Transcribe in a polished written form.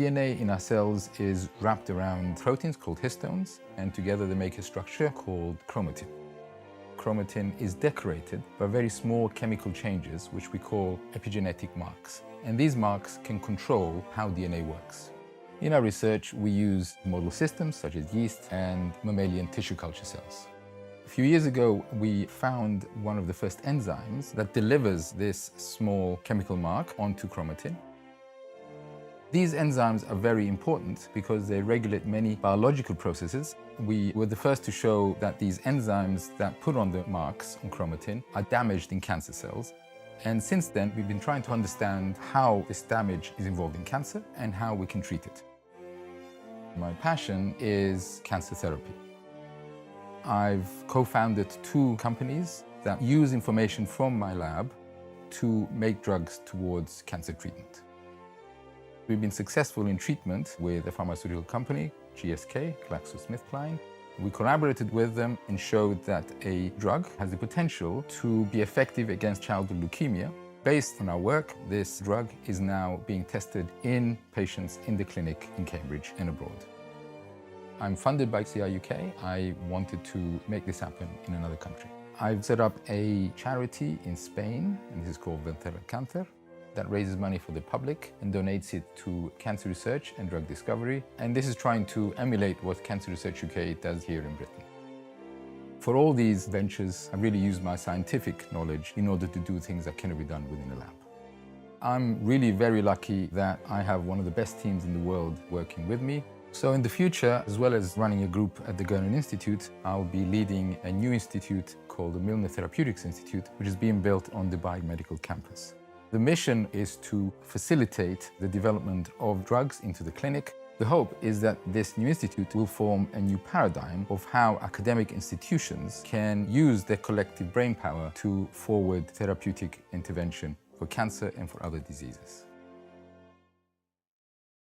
DNA in our cells is wrapped around proteins called histones, and together they make a structure called chromatin. Chromatin is decorated by very small chemical changes, which we call epigenetic marks. And these marks can control how DNA works. In our research, we use model systems such as yeast and mammalian tissue culture cells. A few years ago, we found one of the first enzymes that delivers this small chemical mark onto chromatin. These enzymes are very important because they regulate many biological processes. We were the first to show that these enzymes that put on the marks on chromatin are damaged in cancer cells. And since then, we've been trying to understand how this damage is involved in cancer and how we can treat it. My passion is cancer therapy. I've co-founded 2 companies that use information from my lab to make drugs towards cancer treatment. We've been successful in treatment with a pharmaceutical company, GSK, GlaxoSmithKline. We collaborated with them and showed that a drug has the potential to be effective against childhood leukemia. Based on our work, this drug is now being tested in patients in the clinic in Cambridge and abroad. I'm funded by CRUK. I wanted to make this happen in another country. I've set up a charity in Spain, and this is called Vencer Cancer, that raises money for the public and donates it to cancer research and drug discovery. And this is trying to emulate what Cancer Research UK does here in Britain. For all these ventures, I really use my scientific knowledge in order to do things that cannot be done within a lab. I'm really very lucky that I have one of the best teams in the world working with me. So in the future, as well as running a group at the Gernon Institute, I'll be leading a new institute called the Milner Therapeutics Institute, which is being built on the Dubai Medical Campus. The mission is to facilitate the development of drugs into the clinic. The hope is that this new institute will form a new paradigm of how academic institutions can use their collective brainpower to forward therapeutic intervention for cancer and for other diseases.